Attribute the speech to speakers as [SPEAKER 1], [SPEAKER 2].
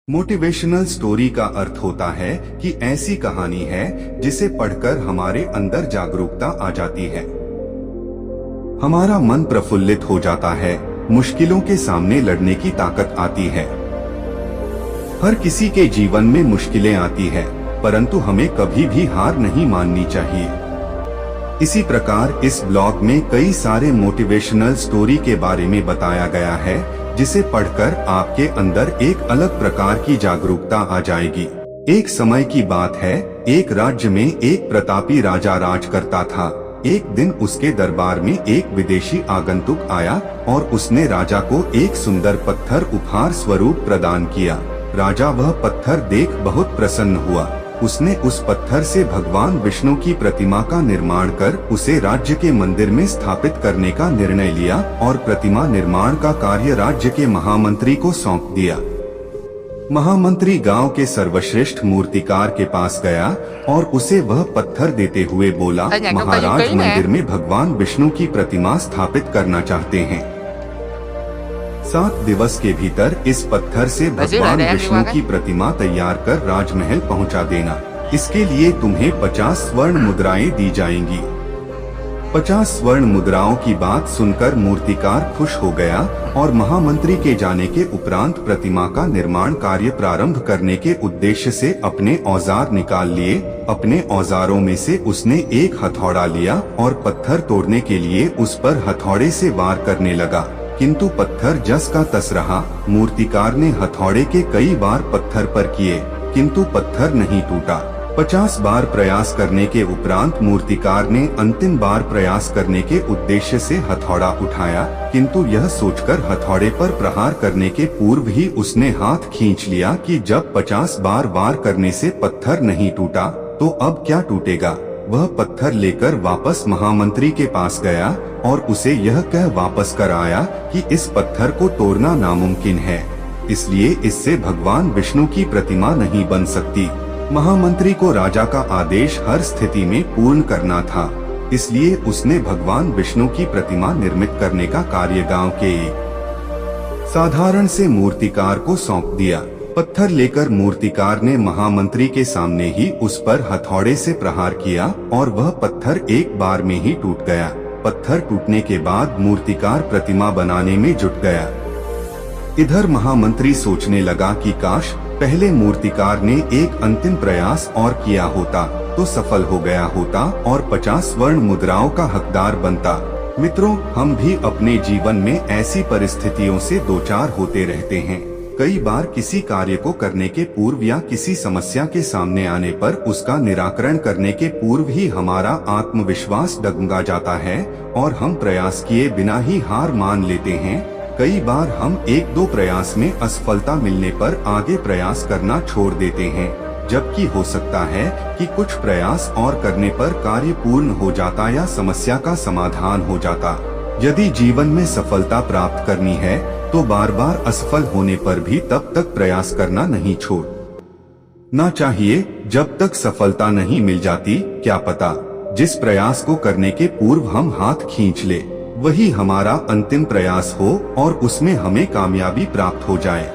[SPEAKER 1] Motivational story का अर्थ होता है कि ऐसी कहानी है जिसे पढ़कर हमारे अंदर जागरूकता आ जाती है, हमारा मन प्रफुल्लित हो जाता है, मुश्किलों के सामने लड़ने की ताकत आती है। हर किसी के जीवन में मुश्किलें आती है, परंतु हमें कभी भी हार नहीं माननी चाहिए। इसी प्रकार इस ब्लॉग में कई सारे मोटिवेशनल स्टोरी के बारे में बताया गया है, जिसे पढ़कर आपके अंदर एक अलग प्रकार की जागरूकता आ जाएगी। एक समय की बात है, एक राज्य में एक प्रतापी राजा राज करता था। एक दिन उसके दरबार में एक विदेशी आगंतुक आया और उसने राजा को एक सुंदर पत्थर उपहार स्वरूप प्रदान किया। राजा वह पत्थर देख बहुत प्रसन्न हुआ। उसने उस पत्थर से भगवान विष्णु की प्रतिमा का निर्माण कर उसे राज्य के मंदिर में स्थापित करने का निर्णय लिया और प्रतिमा निर्माण का कार्य राज्य के महामंत्री को सौंप दिया। महामंत्री गांव के सर्वश्रेष्ठ मूर्तिकार के पास गया और उसे वह पत्थर देते हुए बोला, महाराज, मंदिर में भगवान विष्णु की प्रतिमा स्थापित करना चाहते हैं। 7 दिवस के भीतर इस पत्थर से भगवान विष्णु की प्रतिमा तैयार कर राजमहल पहुंचा देना। इसके लिए तुम्हें 50 स्वर्ण मुद्राएं दी जाएंगी। 50 स्वर्ण मुद्राओं की बात सुनकर मूर्तिकार खुश हो गया और महामंत्री के जाने के उपरांत प्रतिमा का निर्माण कार्य प्रारंभ करने के उद्देश्य से अपने औजार निकाल लिए। अपने औजारों में से उसने एक हथौड़ा लिया और पत्थर तोड़ने के लिए उस पर हथौड़े से वार करने लगा, किंतु पत्थर जस का तस रहा। मूर्तिकार ने हथौड़े के कई बार पत्थर पर किए, किंतु पत्थर नहीं टूटा। 50 बार प्रयास करने के उपरांत मूर्तिकार ने अंतिम बार प्रयास करने के उद्देश्य से हथौड़ा उठाया, किंतु यह सोचकर हथौड़े पर प्रहार करने के पूर्व ही उसने हाथ खींच लिया कि जब 50 बार वार करने से पत्थर नहीं टूटा तो अब क्या टूटेगा। वह पत्थर लेकर वापस महामंत्री के पास गया और उसे यह कह वापस कर आया कि इस पत्थर को तोड़ना नामुमकिन है, इसलिए इससे भगवान विष्णु की प्रतिमा नहीं बन सकती। महामंत्री को राजा का आदेश हर स्थिति में पूर्ण करना था, इसलिए उसने भगवान विष्णु की प्रतिमा निर्मित करने का कार्य गांव के एक साधारण से मूर्तिकार को सौंप दिया। पत्थर लेकर मूर्तिकार ने महामंत्री के सामने ही उस पर हथौड़े से प्रहार किया और वह पत्थर एक बार में ही टूट गया। पत्थर टूटने के बाद मूर्तिकार प्रतिमा बनाने में जुट गया। इधर महामंत्री सोचने लगा कि काश पहले मूर्तिकार ने एक अंतिम प्रयास और किया होता तो सफल हो गया होता और 50 स्वर्ण मुद्राओं का हकदार बनता। मित्रों, हम भी अपने जीवन में ऐसी परिस्थितियों से दो चार होते रहते हैं। कई बार किसी कार्य को करने के पूर्व या किसी समस्या के सामने आने पर उसका निराकरण करने के पूर्व ही हमारा आत्मविश्वास डगमगा जाता है और हम प्रयास किए बिना ही हार मान लेते हैं। कई बार हम 1-2 प्रयास में असफलता मिलने पर आगे प्रयास करना छोड़ देते हैं, जबकि हो सकता है कि कुछ प्रयास और करने पर कार्य पूर्ण हो जाता या समस्या का समाधान हो जाता। यदि जीवन में सफलता प्राप्त करनी है तो बार बार असफल होने पर भी तब तक प्रयास करना नहीं छोड़ना चाहिए जब तक सफलता नहीं मिल जाती। क्या पता जिस प्रयास को करने के पूर्व हम हाथ खींच ले वही हमारा अंतिम प्रयास हो और उसमें हमें कामयाबी प्राप्त हो जाए।